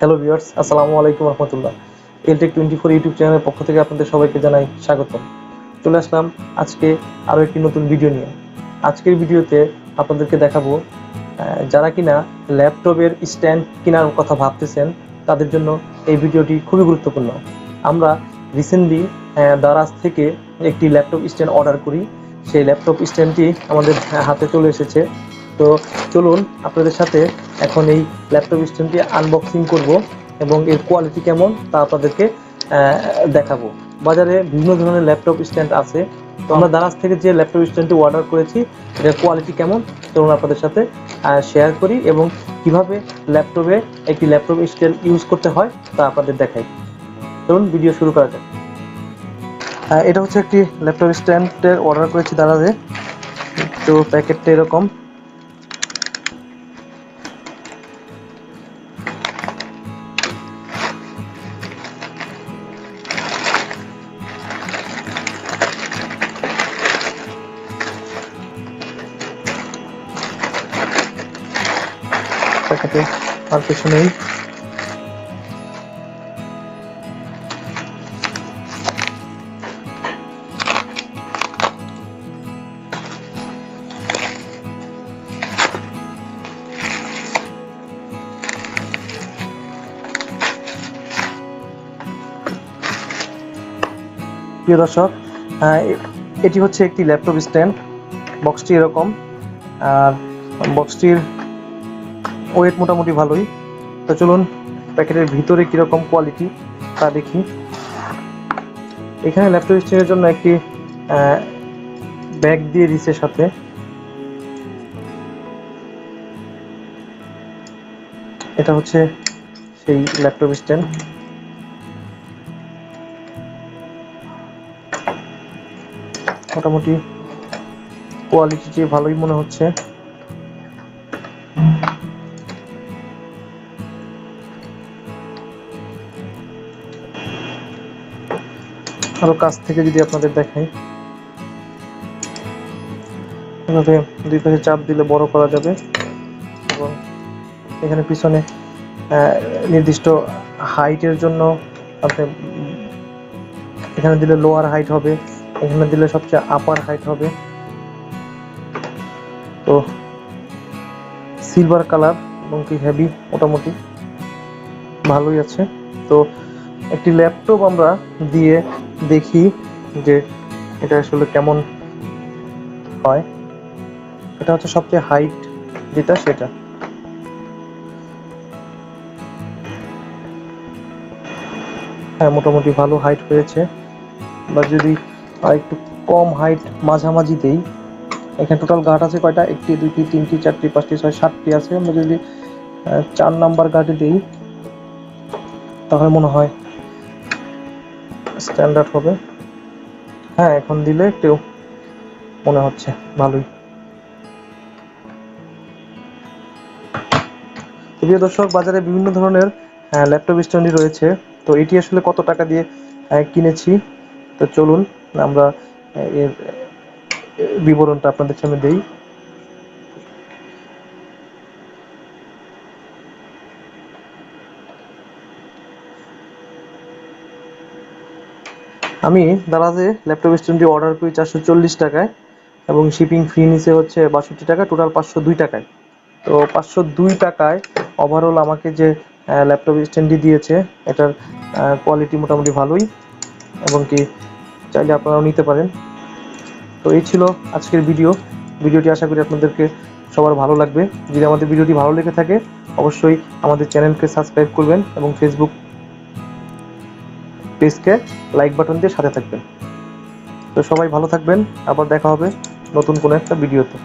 Hello viewers, আসসালামু আলাইকুম রহমতুল্লাহ। এলটেক 24 YouTube চ্যানেলের পক্ষ থেকে আপনাদের সবাইকে জানাই স্বাগতম। চলে আসলাম আজকে আরও একটি নতুন ভিডিও নিয়ে। আজকের ভিডিওতে আপনাদেরকে দেখাবো যারা কিনা ল্যাপটপের স্ট্যান্ড কেনার কথা ভাবতেছেন তাদের জন্য এই ভিডিওটি খুবই গুরুত্বপূর্ণ। আমরা রিসেন্টলি দারাজ থেকে একটি ল্যাপটপ স্ট্যান্ড অর্ডার করি। সেই ল্যাপটপ স্ট্যান্ডটি আমাদের হাতে চলে এসেছে। তো চলুন আপনাদের সাথে এখন এই ল্যাপটপ স্ট্যান্ডটি আনবক্সিং করব এবং এর কোয়ালিটি কেমন তা আপনাদেরকে দেখাবো। বাজারে বিভিন্ন ধরনের ল্যাপটপ স্ট্যান্ড আছে, তো আমরা দারাজ থেকে যে ল্যাপটপ স্ট্যান্ডটি অর্ডার করেছি এটার কোয়ালিটি কেমন চলুন আপনাদের সাথে শেয়ার করি এবং কিভাবে ল্যাপটপে একটি ল্যাপটপ স্ট্যান্ড ইউজ করতে হয় তা আপনাদের দেখাই। চলুন ভিডিও শুরু করা যাক। এটা হচ্ছে একটি ল্যাপটপ স্ট্যান্ডের অর্ডার করেছি দারাজে। তো প্যাকেটটা এরকম। প্যাকেটে আর কিছু নেই। প্রিয় দর্শক, এটি হচ্ছে একটি ল্যাপটপ স্ট্যান্ড। বক্সটি এরকম, আর বক্সটির ওয়েট মোটামুটি ভালোই। তো চলুন প্যাকেটের ভিতরে কীরকম কোয়ালিটি তা দেখি। এখানে ল্যাপটপ স্ট্যান্ডের জন্য একটি ব্যাগ দিয়ে দিচ্ছে সাথে। এটা হচ্ছে সেই ল্যাপটপ স্ট্যান্ড। মোটামুটি কোয়ালিটি ভালোই মনে হচ্ছে। আরো কাছ থেকে যদি আপনাদের দেখাই, এভাবে দুই পাশে চাপ দিলে বড় করা যাবে এবং এখানে পিছনে নির্দিষ্ট হাইটের জন্য আপনি এখানে দিলে লোয়ার হাইট হবে, এখানে দিলে সবচেয়ে আপার হাইট হবে। তো সিলভার কালার এবং কি হেভি, মোটামুটি ভালোই আছে। তো একটি ল্যাপটপ আমরা দিয়ে দেখি যে এটা আসলে কেমন হয়। এটা হচ্ছে সবচেয়ে হাইট যেটা, সেটা হ্যাঁ মোটামুটি ভালো হাইট হয়েছে। বা যদি একটু কম হাইট মাঝামাঝি দেই, এখানে টোটাল গার্ড আছে কয়টা, 1টি 2টি 3টি 4টি 5টি 6 7টি আছে। আমরা যদি 4 নাম্বার গার্ডে দিই তাহলে মনে হয় স্ট্যান্ডার্ড হবে। হ্যাঁ, এখন দিলে একটু মনে হচ্ছে ভালোই। প্রিয় দর্শক, বাজারে বিভিন্ন ধরনের ল্যাপটপ স্ট্যান্ডই রয়েছে। তো এটি আসলে কত টাকা দিয়ে কিনেছি, তো চলুন আমরা এর বিবরণটা আপনাদের সামনে দেই। আমি দারাজে ল্যাপটপ স্ট্যান্ডটি অর্ডার করি 440 টাকায় এবং শিপিং ফ্রি নিচে হচ্ছে 62 টাকা, টোটাল 502 টাকায়। তো 502 টাকায় ওভারঅল আমাকে যে ল্যাপটপ স্ট্যান্ডটি দিয়েছে এটার কোয়ালিটি মোটামুটি ভালোই এবং কি চাইলে আপনারাও নিতে পারেন। তো এই ছিল আজকের ভিডিওটি আশা করি আপনাদেরকে সবার ভালো লাগবে। যদি আমাদের ভিডিওটি ভালো লেগে থাকে অবশ্যই আমাদের চ্যানেলকে সাবস্ক্রাইব করবেন এবং ফেসবুক পেজকে লাইক বাটন দিয়ে সাথে থাকবেন। তো সবাই ভালো থাকবেন, আবার দেখা হবে নতুন কোনো একটা ভিডিওতে।